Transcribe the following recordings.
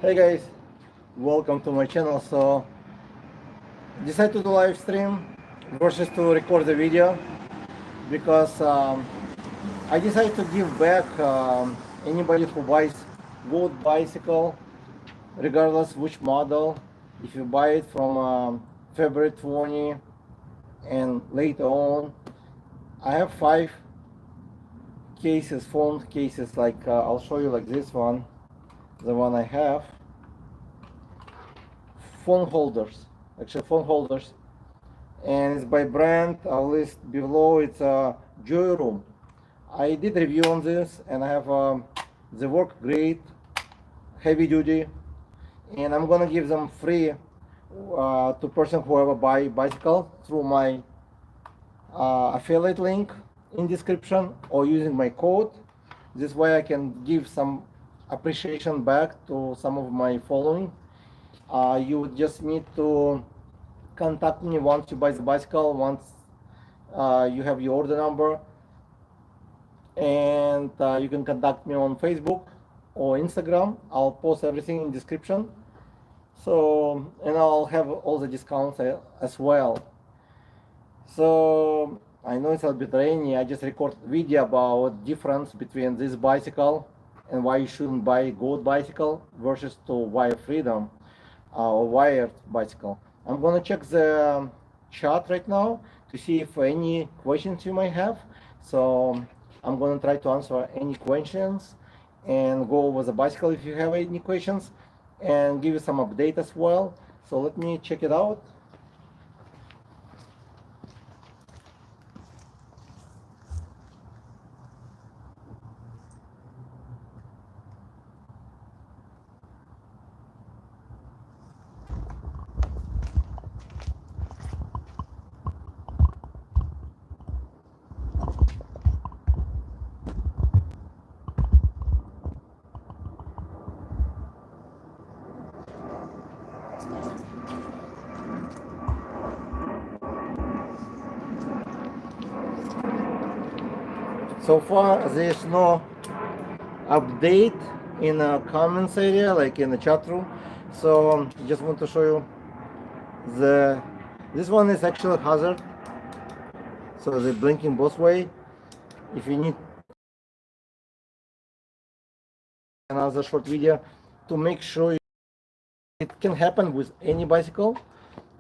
Hey guys, welcome to my channel. So decided to do live stream versus to record the video because I decided to give back anybody who buys good bicycle, regardless which model. If you buy it from February 20 and later on, I have 5 cases, phone cases. Like I'll show you, like this one, the one I have. Phone holders, actually phone holders, and it's by brand. I'll list below. It's a Joy Room. I did review on this, and I have they work great, heavy duty, and I'm gonna give them free to person who ever buy bicycle through my affiliate link in description or using my code. This way I can give some appreciation back to some of my following. You would just need to contact me once you buy the bicycle, once you have your order number, and you can contact me on Facebook or Instagram. I'll post everything in description. So, and I'll have all the discounts as well. So I know it's a bit rainy. I just recorded a video about difference between this bicycle and why you shouldn't buy good bicycle versus to Wire Freedom or wired bicycle. I'm gonna check the chat right now to see if any questions you might have. So I'm gonna try to answer any questions and go over the bicycle if you have any questions and give you some update as well. So let me check it out. So far, there's no update in the comments area, like in the chat room. So just want to show you this one is actually hazard. So they're blinking both way. If you need another short video to make sure it can happen with any bicycle.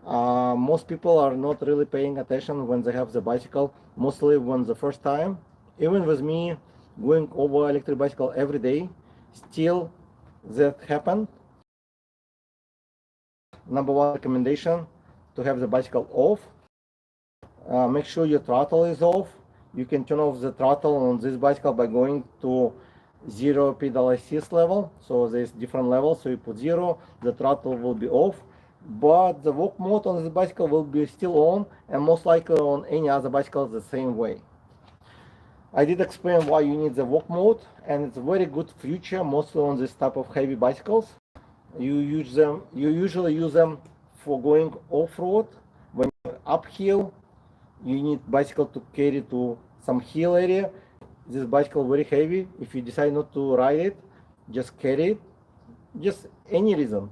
Most people are not really paying attention when they have the bicycle, mostly when the first time. Even with me going over electric bicycle every day, still that happen. Number one recommendation, to have the bicycle off. Make sure your throttle is off. You can turn off the throttle on this bicycle by going to 0 pedal assist level. So there's different levels. So you put 0, the throttle will be off, but the walk mode on this bicycle will be still on, and most likely on any other bicycle the same way. I did explain why you need the walk mode, and it's a very good feature mostly on this type of heavy bicycles. You usually use them for going off-road. When you're uphill, you need bicycle to carry to some hill area. This bicycle very heavy. If you decide not to ride it, just carry it. Just any reason.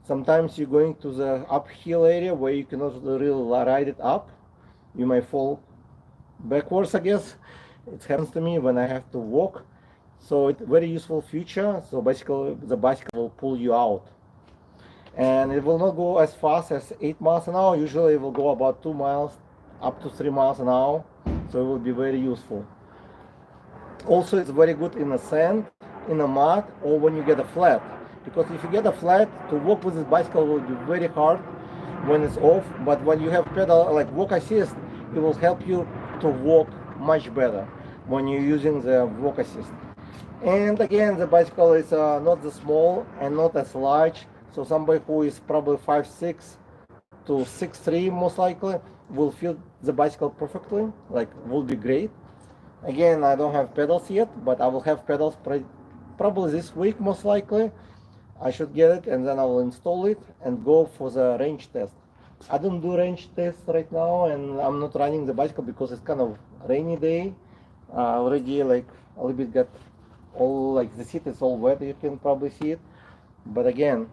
Sometimes you're going to the uphill area where you cannot really ride it up. You might fall backwards, I guess. It happens to me when I have to walk. So it's very useful feature. So basically the bicycle will pull you out. And it will not go as fast as 8 miles an hour. Usually it will go about 2 miles up to 3 miles an hour. So it will be very useful. Also, it's very good in the sand, in the mud, or when you get a flat. Because if you get a flat, to walk with this bicycle will be very hard when it's off. But when you have pedal, like walk assist, it will help you to walk much better when you're using the walk assist. And again, the bicycle is not that small and not as large. So somebody who is probably 5'6" to 6'3" most likely will feel the bicycle perfectly, like will be great. Again, I don't have pedals yet, but I will have pedals probably this week most likely. I should get it, and then I will install it and go for the range test. I don't do range tests right now, and I'm not running the bicycle because it's kind of rainy day. Already like a little bit got all, like the seat is all wet, you can probably see it. But again,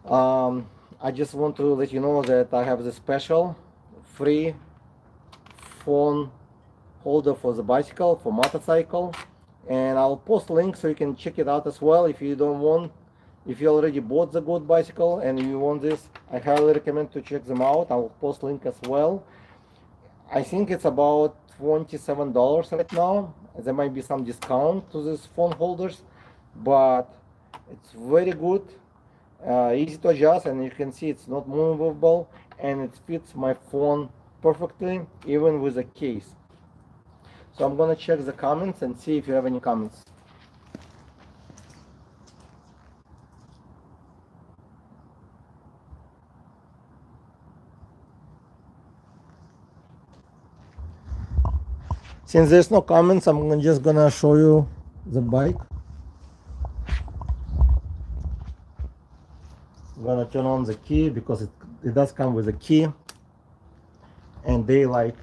I just want to let you know that I have the special free phone holder for the bicycle, for motorcycle, and I'll post links so you can check it out as well. If you don't want, if you already bought the good bicycle and you want this, I highly recommend to check them out. I'll post link as well. I think it's about $27 right now. There might be some discount to these phone holders, but it's very good, easy to adjust, and you can see it's not movable, and it fits my phone perfectly, even with a case. So I'm gonna check the comments and see if you have any comments. Since there's no comments, I'm just gonna show you the bike. I'm gonna turn on the key because it does come with a key and daylight.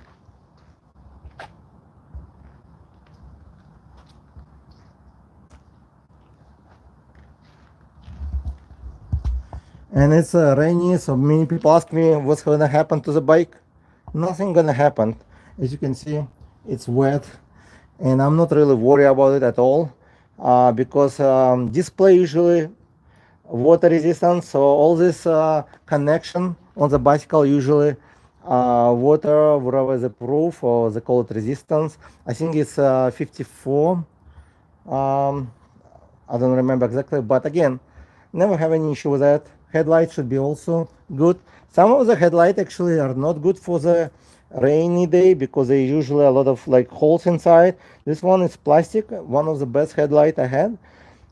And it's rainy, so many people ask me what's gonna happen to the bike. Nothing gonna happen. As you can see, it's wet, and I'm not really worried about it at all, because display usually water resistance, so all this connection on the bicycle usually water, whatever the proof, or they call it resistance. I think it's 54. I don't remember exactly, but again, never have any issue with that. Headlights should be also good. Some of the headlights actually are not good for the rainy day because they usually a lot of like holes inside. This one is plastic, one of the best headlight I had,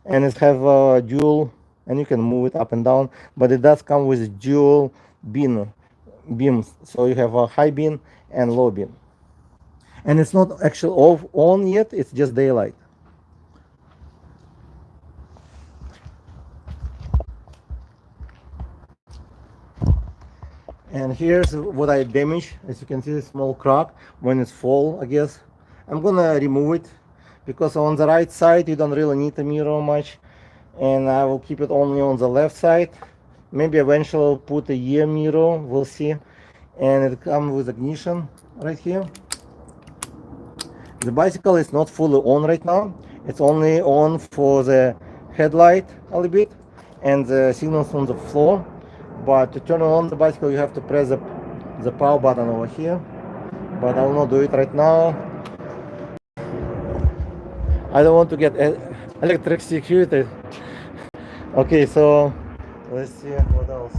and it have dual, and you can move it up and down, but it does come with dual beams, so you have a high beam and low beam, and it's not actually off on yet, it's just daylight. And here's what I damaged. As you can see, a small crack when it's full, I guess. I'm gonna remove it because on the right side you don't really need a mirror much, and I will keep it only on the left side. Maybe eventually I'll put a rear mirror, we'll see. And it comes with ignition right here. The bicycle is not fully on right now. It's only on for the headlight a little bit and the signals on the floor. But to turn on the bicycle, you have to press the power button over here. But I will not do it right now. I don't want to get electrocuted. Okay, so let's see what else.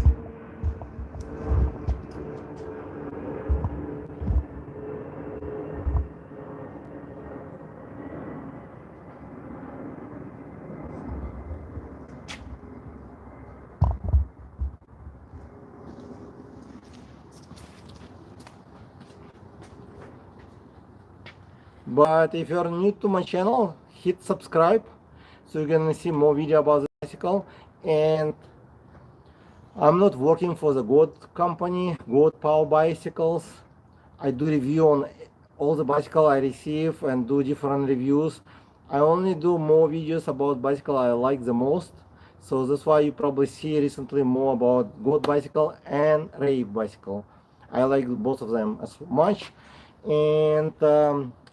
But if you're new to my channel, hit subscribe so you're gonna see more video about the bicycle. And I'm not working for the Goat company, Goat Power Bicycles. I do review on all the bicycle I receive and do different reviews. I only do more videos about bicycle I like the most. So that's why you probably see recently more about Goat bicycle and Rave bicycle. I like both of them as much. And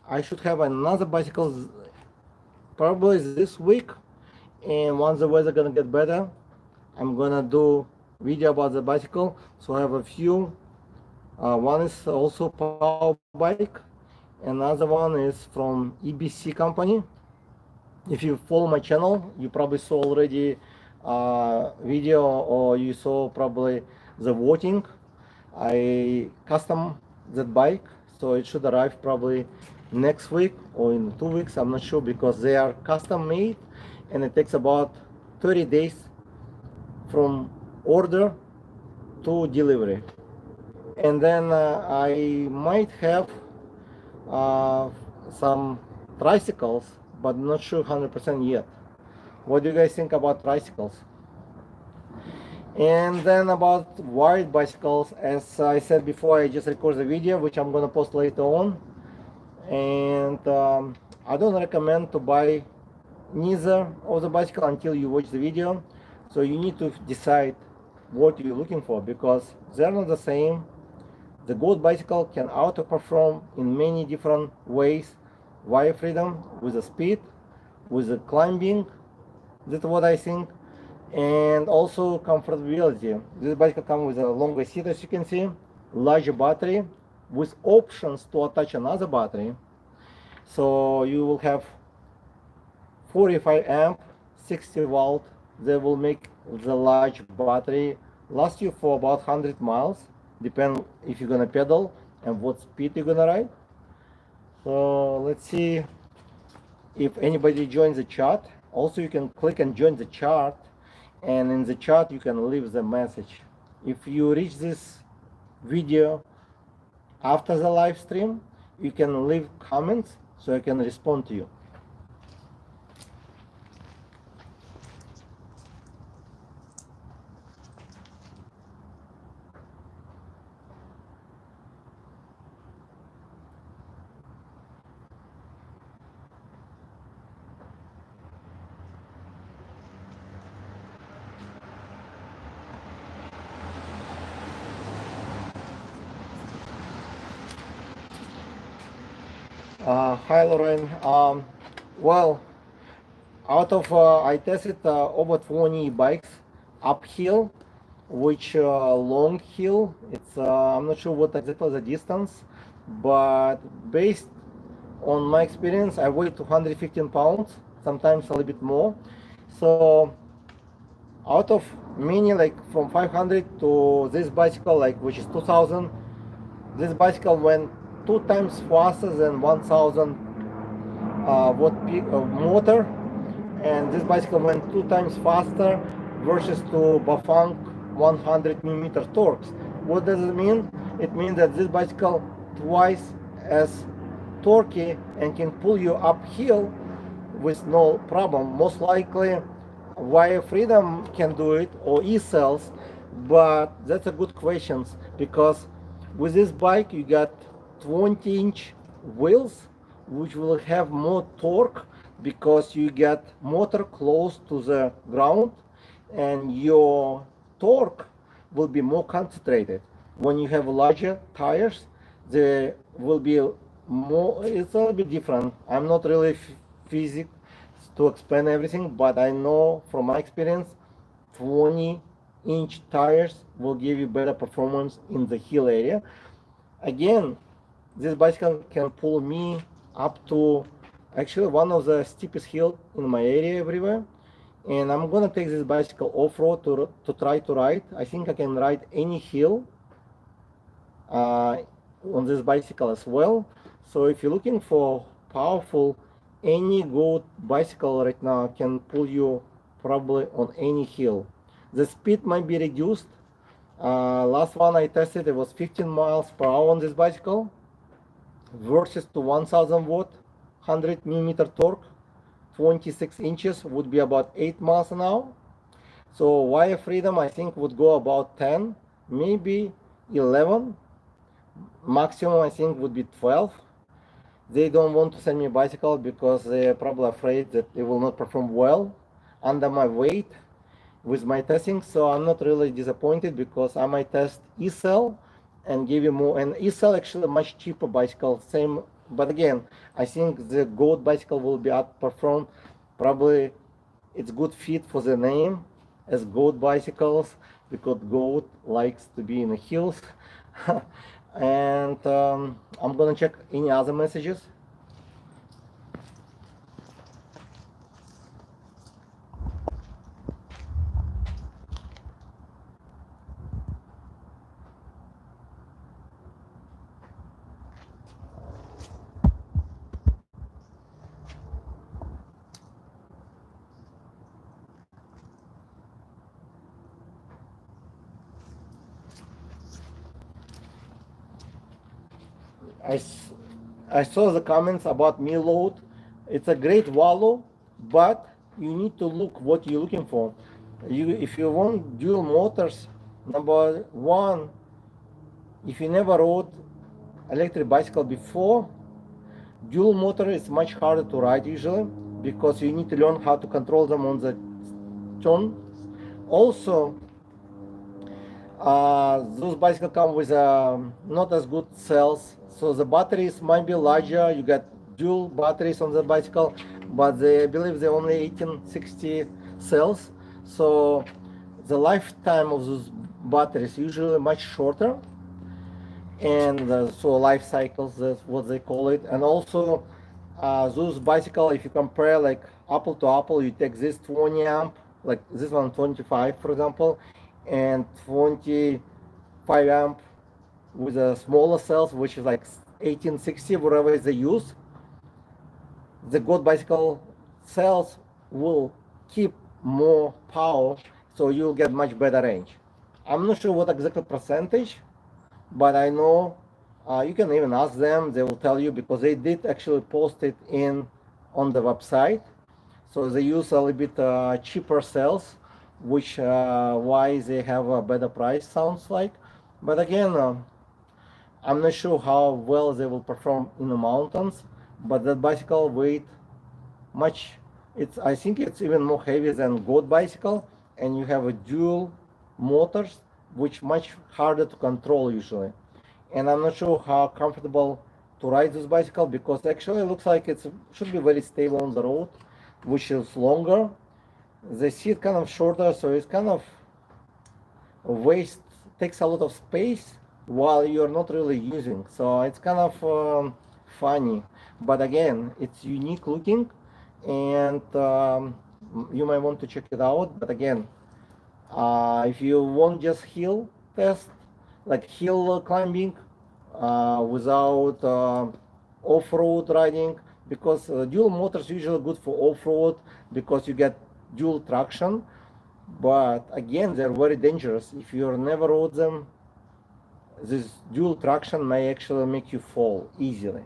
I should have another bicycle probably this week, and once the weather gonna get better, I'm gonna do video about the bicycle. So I have a few. One is also power bike, another one is from ebike company. If you follow my channel, you probably saw already video, or you saw probably the voting. I custom that bike, so it should arrive probably next week or in 2 weeks, I'm not sure, because they are custom made and it takes about 30 days from order to delivery. And then I might have some tricycles, but not sure 100% yet. What do you guys think about tricycles? And then about wired bicycles, as I said before, I just recorded a video which I'm gonna post later on. And I don't recommend to buy neither of the bicycle until you watch the video. So you need to decide what you're looking for, because they're not the same. The goat bicycle can outperform in many different ways. Wire freedom, with the speed, with the climbing, that's what I think, and also comfortability. This bicycle comes with a longer seat, as you can see, larger battery, with options to attach another battery. So you will have 45 amp, 60 volt. They will make the large battery last you for about 100 miles, depend if you're gonna pedal and what speed you're gonna ride. So let's see if anybody joins the chat. Also, you can click and join the chat, and in the chat you can leave the message. If you reach this video after the live stream, you can leave comments so I can respond to you. Hi Lauren. Well, out of I tested over 20 bikes uphill, which long hill. It's I'm not sure what exactly the distance, but based on my experience, I weigh 215 pounds, sometimes a little bit more. So out of many, like from 500 to this bicycle, like which is 2000, this bicycle went 2 times faster than 1000 watt peak motor, and this bicycle went 2 times faster versus to Bafang 100 millimeter torques. What does it mean? It means that this bicycle twice as torquey and can pull you uphill with no problem. Most likely Wire Freedom can do it, or e-cells, but that's a good question, because with this bike you got 20-inch wheels, which will have more torque because you get motor close to the ground, and your torque will be more concentrated. When you have larger tires, there will be more, it's a little bit different. I'm not really physics to explain everything, but I know from my experience 20-inch tires will give you better performance in the hill area. Again, this bicycle can pull me up to actually one of the steepest hill in my area everywhere, and I'm gonna take this bicycle off-road to try to ride. I think I can ride any hill on this bicycle as well. So if you're looking for powerful, any goat bicycle right now can pull you probably on any hill. The speed might be reduced. Last one I tested, it was 15 miles per hour on this bicycle versus to 1000 watt, 100 millimeter torque, 26 inches would be about 8 miles an hour. So Wire Freedom I think would go about 10, maybe 11. Maximum I think would be 12. They don't want to send me a bicycle because they're probably afraid that it will not perform well under my weight with my testing. So I'm not really disappointed, because I might test e-cell and give you more. And e-cell actually much cheaper bicycle, same. But again, I think the goat bicycle will be outperformed. Probably it's good fit for the name as goat bicycles, because goat likes to be in the hills. And I'm gonna check any other messages. I saw the comments about me load. It's a great wallow, but you need to look what you're looking for. If you want dual motors, number one, if you never rode electric bicycle before, dual motor is much harder to ride usually, because you need to learn how to control them on the turn. Also, those bicycles come with not as good cells, so the batteries might be larger. You got dual batteries on the bicycle, but I believe they're only 1860 cells, so the lifetime of those batteries usually much shorter, and so life cycles, that's what they call it. And also those bicycle, if you compare like apple to apple, you take this 20 amp, like this one 25 for example, and 25 amp with a smaller cells, which is like 1860, whatever they use. The good bicycle cells will keep more power, so you'll get much better range. I'm not sure what exactly percentage, but I know you can even ask them. They will tell you, because they did actually post it in on the website. So they use a little bit cheaper cells, which why they have a better price, sounds like. But again, I'm not sure how well they will perform in the mountains. But that bicycle weight much. I think it's even more heavy than goat bicycle, and you have a dual motors, which much harder to control usually. And I'm not sure how comfortable to ride this bicycle, because actually it looks like it should be very stable on the road, which is longer. The seat kind of shorter, so it's kind of waste, takes a lot of space while you're not really using. So it's kind of funny, but again, it's unique looking, and you might want to check it out. But again, if you want just hill test, like hill climbing, without off-road riding, because dual motors usually good for off-road because you get dual traction. But again, they're very dangerous. If you never rode them, this dual traction may actually make you fall easily.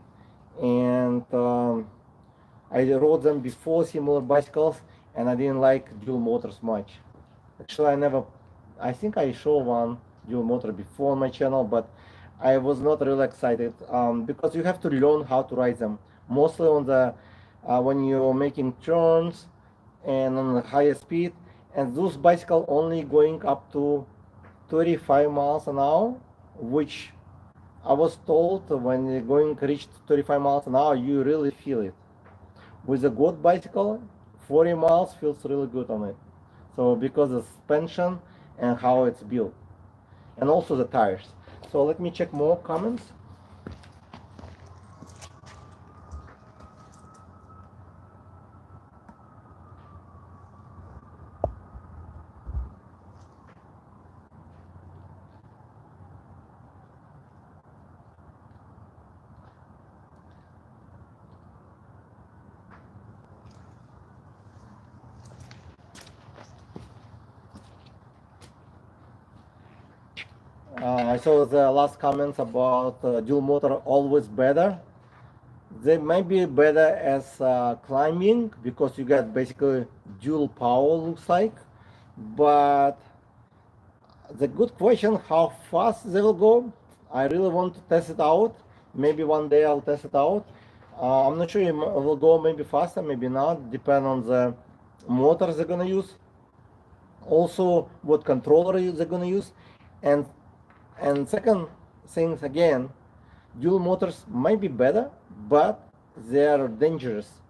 And I rode them before, similar bicycles, and I didn't like dual motors much. Actually, I think I showed one dual motor before on my channel, but I was not really excited because you have to learn how to ride them. Mostly on the when you're making turns and on the higher speed, and those bicycles only going up to 35 miles an hour, which I was told when you're going to reach 35 miles an hour, you really feel it. With a good bicycle, 40 miles feels really good on it. So because of suspension and how it's built, and also the tires. So let me check more comments. I saw the last comments about dual motor always better. They might be better as climbing, because you get basically dual power, looks like. But the good question, how fast they will go, I really want to test it out. Maybe one day I'll test it out. I'm not sure it will go maybe faster, maybe not, depend on the motors they're gonna use. Also, what controller they're gonna use, and second things again, dual motors might be better, but they are dangerous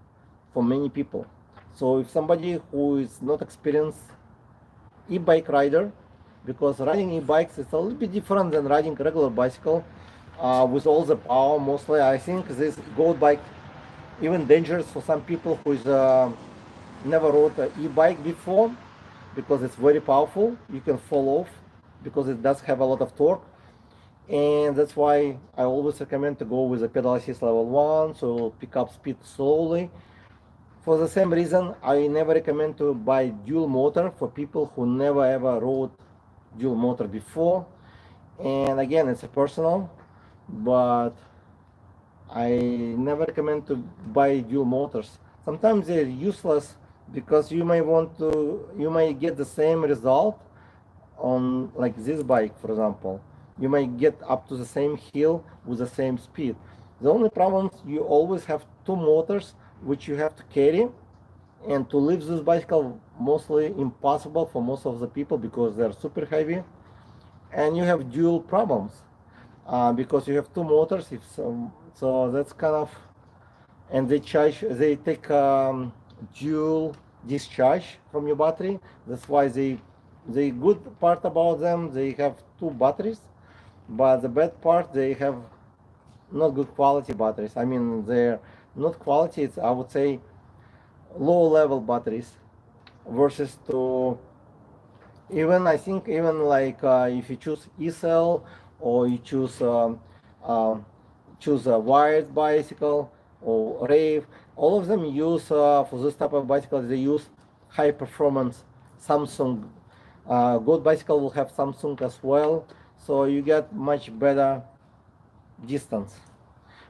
for many people. So if somebody who is not experienced e-bike rider, because riding e-bikes is a little bit different than riding regular bicycle with all the power. Mostly, I think this goat bike even dangerous for some people who is never rode an e-bike before, because it's very powerful. You can fall off because it does have a lot of torque, and that's why I always recommend to go with a pedal assist level 1, so it'll pick up speed slowly. For the same reason, I never recommend to buy dual motor for people who never ever rode dual motor before. And again, it's a personal, but I never recommend to buy dual motors. Sometimes they're useless because you might get the same result on like this bike, for example. You might get up to the same hill with the same speed. The only problem is you always have two motors which you have to carry and to lift this bicycle mostly impossible for most of the people because they're super heavy, and you have dual problems because you have two motors. If so that's kind of, and they take dual discharge from your battery. That's why the good part about them, they have two batteries, but the bad part, they have not good quality batteries. I mean, they're not quality, it's, I would say, low level batteries versus to, even I think, even like if you choose e-cell, or you um, choose a wired bicycle or rave, all of them use for this type of bicycles, they use high performance Samsung. Good bicycle will have Samsung as well, so you get much better distance.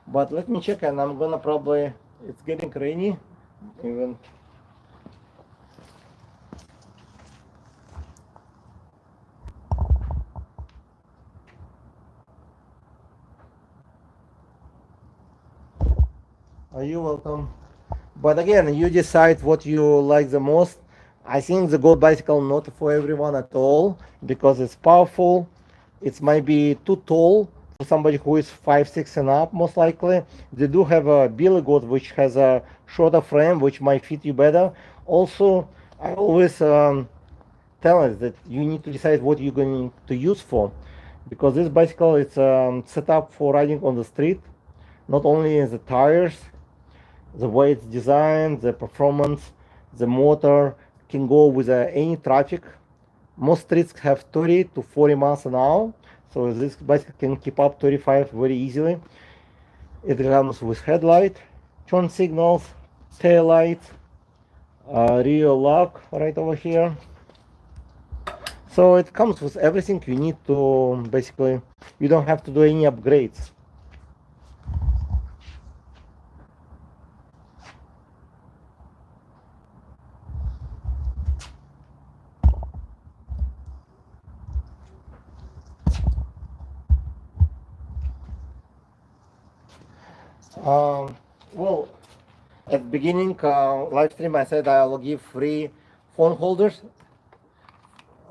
But let me check, and I'm gonna probably, it's getting rainy even. Are you welcome? But again, you decide what you like the most. I think the gold bicycle not for everyone at all because it's powerful. It might be too tall for somebody who is 5'6" and up, most likely. They do have a Billy Goat which has a shorter frame which might fit you better. Also, I always tell us that you need to decide what you're going to use for, because this bicycle is set up for riding on the street, not only the tires, the way it's designed, the performance, the motor can go with any traffic. Most streets have 30 to 40 miles an hour, so this bicycle can keep up 35 very easily. It comes with headlight, turn signals, tail lights, rear lock right over here. So it comes with everything you need to, basically, you don't have to do any upgrades. Well, at the beginning live stream, I said I will give free phone holders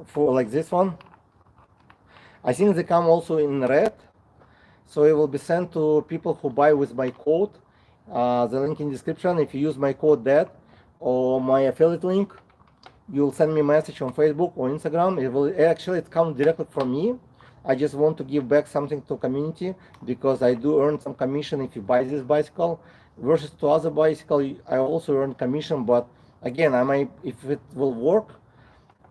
for like this one. I think they come also in red, so it will be sent to people who buy with my code. The link in description. If you use my code that or my affiliate link, you'll send me a message on Facebook or Instagram. It will actually, it comes directly from me. I just want to give back something to community because I do earn some commission if you buy this bicycle. Versus to other bicycle, I also earn commission, but again, I might, if it will work,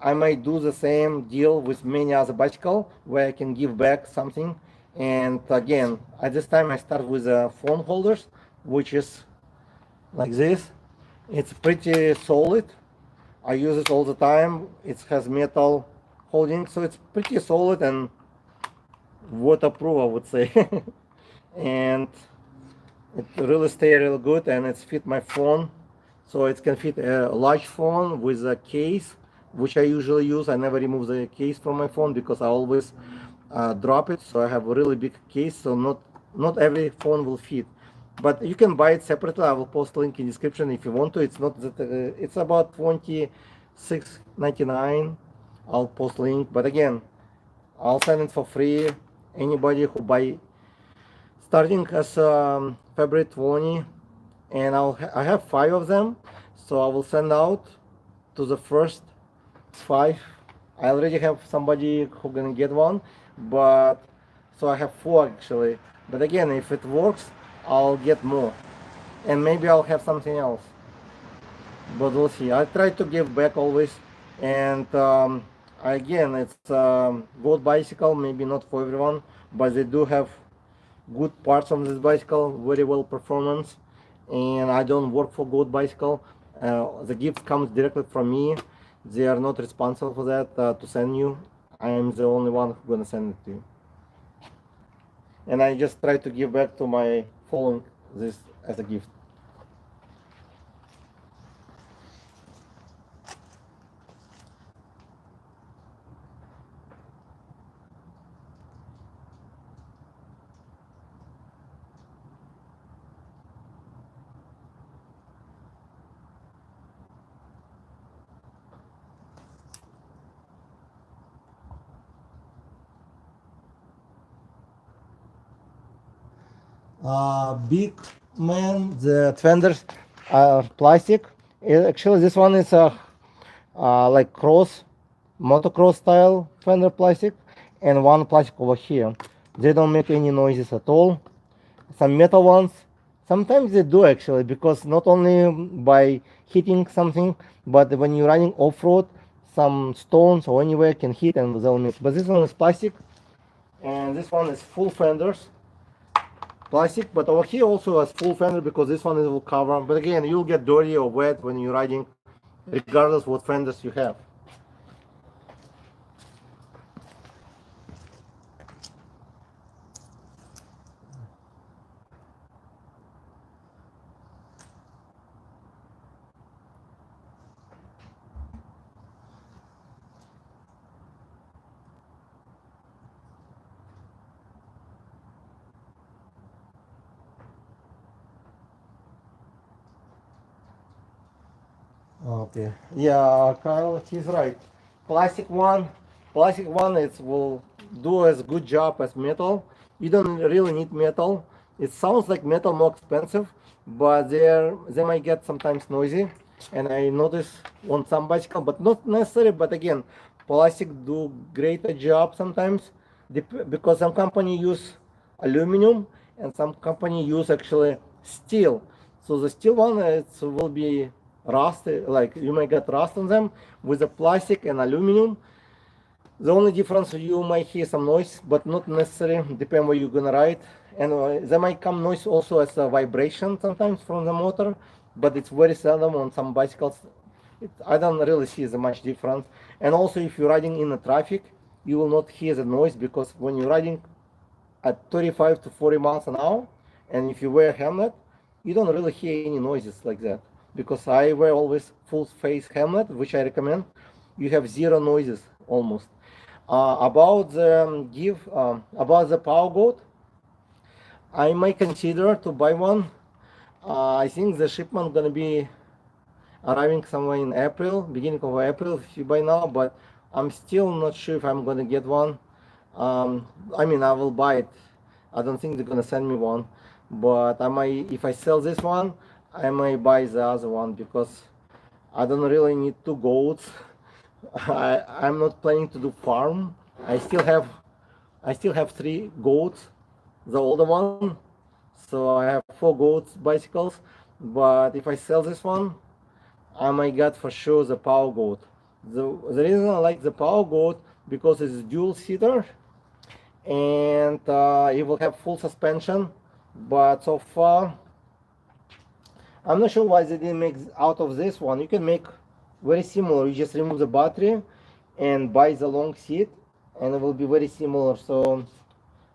I might do the same deal with many other bicycle where I can give back something. And again, at this time I start with phone holders, which is like this. It's pretty solid. I use it all the time. It has metal holding, so it's pretty solid and waterproof, I would say. And it really stay really good, and it's fit my phone, so it can fit a large phone with a case, which I usually use. I never remove the case from my phone because I always drop it, so I have a really big case, so not every phone will fit, but you can buy it separately. I will post a link in description if you want to. It's not that it's about $26.99. I'll post link, but again, I'll send it for free. Anybody who buy starting as February 20, and I have 5 of them, so I will send out to the first 5. I already have somebody who gonna get one, but so I have 4 actually. But again, if it works, I'll get more, and maybe I'll have something else. But we'll see. I try to give back always, and again, it's good bicycle. Maybe not for everyone, but they do have good parts on this bicycle, very well performance, and I don't work for good bicycle. The gift comes directly from me. They are not responsible for that to send you. I am the only one who's gonna send it to you, and I just try to give back to my following this as a gift. Big man, the fenders are plastic. Actually, this one is like motocross style fender plastic, and one plastic over here. They don't make any noises at all. Some metal ones, sometimes they do actually, because not only by hitting something, but when you're running off-road, some stones or anywhere can hit and they'll miss. But this one is plastic, and this one is full fenders plastic, but over here also has full fender because this one will cover. But again, you'll get dirty or wet when you're riding, regardless what fenders you have. Okay. Yeah, Kyle, he's right. Plastic one, plastic one, it will do as good job as metal. You don't really need metal. It sounds like metal more expensive, but they might get sometimes noisy. And I notice on some bicycle, but not necessary. But again, plastic do greater job sometimes, because some company use aluminum and some company use actually steel. So the steel one, it will be rust, like you may get rust on them. With the plastic and aluminum, the only difference, you might hear some noise, but not necessary, depend where you're gonna ride. And there might come noise also as a vibration sometimes from the motor, but it's very seldom on some bicycles. I don't really see the much difference. And also, if you're riding in the traffic, you will not hear the noise, because when you're riding at 35 to 40 miles an hour, and if you wear a helmet, you don't really hear any noises like that. Because I wear always full face helmet, which I recommend. You have zero noises almost. About the Power Goat, I might consider to buy one. I think the shipment gonna be arriving somewhere in April, beginning of April, if you buy now. But I'm still not sure if I'm gonna get one. I mean, I will buy it. I don't think they're gonna send me one, but I might. If I sell this one, I might buy the other one, because I don't really need two goats. I'm not planning to do farm. I still have three goats, the older one. So I have four goats bicycles. But if I sell this one, I might get for sure the Power Goat. The reason I like the Power Goat, because it's dual seater, and it will have full suspension. But so far, I'm not sure why they didn't make out of this one. You can make very similar. You just remove the battery and buy the long seat, and it will be very similar. So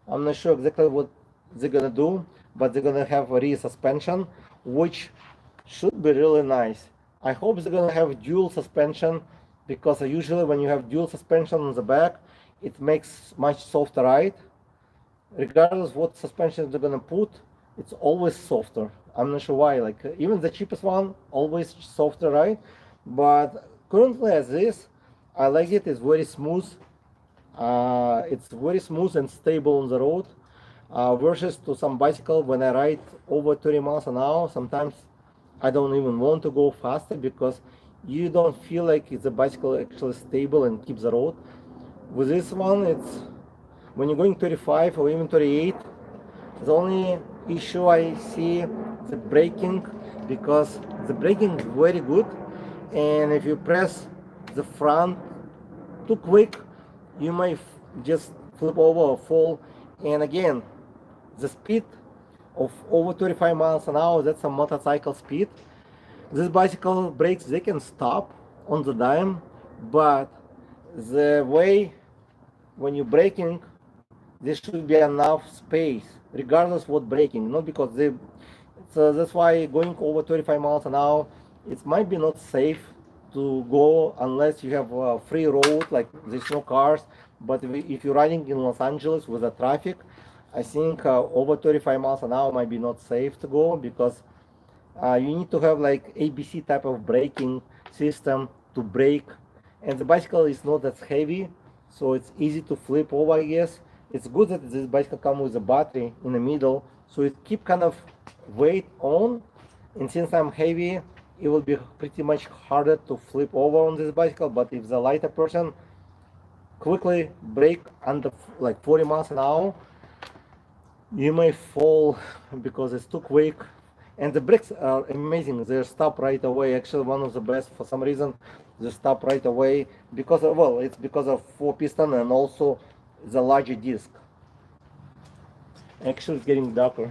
I'm not sure exactly what they're gonna do, but they're gonna have a rear suspension, which should be really nice. I hope they're gonna have dual suspension, because usually when you have dual suspension on the back, it makes much softer ride. Regardless what suspension they're gonna put, it's always softer. I'm not sure why. Like even the cheapest one, always softer, right? But currently as is, I like it. It's very smooth. It's very smooth and stable on the road. Versus to some bicycle, when I ride over 30 miles an hour, sometimes I don't even want to go faster, because you don't feel like the bicycle actually stable and keeps the road. With this one, it's when you're going 35 or even 38, the only issue I see the braking, because the braking is very good, and if you press the front too quick, you might just flip over or fall. And again, the speed of over 35 miles an hour, that's a motorcycle speed. This bicycle brakes, they can stop on the dime, but the way when you're braking, there should be enough space, regardless what braking. Not because they. So that's why going over 35 miles an hour, it might be not safe to go unless you have a free road, like there's no cars. But if you're riding in Los Angeles with the traffic, I think over 35 miles an hour might be not safe to go, because you need to have like ABC type of braking system to brake, and the bicycle is not that heavy, so it's easy to flip over, I guess. It's good that this bicycle comes with a battery in the middle, so it keep kind of weight on. And since I'm heavy, it will be pretty much harder to flip over on this bicycle. But if the lighter person quickly brake under like 40 miles an hour, you may fall because it's too quick. And the brakes are amazing. They stop right away. Actually, one of the best. For some reason, they stop right away because of, well, it's because of 4-piston and also the larger disc. Actually, it's getting darker.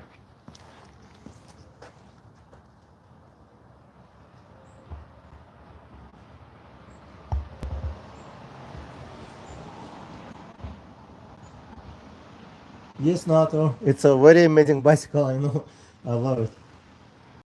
Yes, Nato. It's a very amazing bicycle. I know. I love it.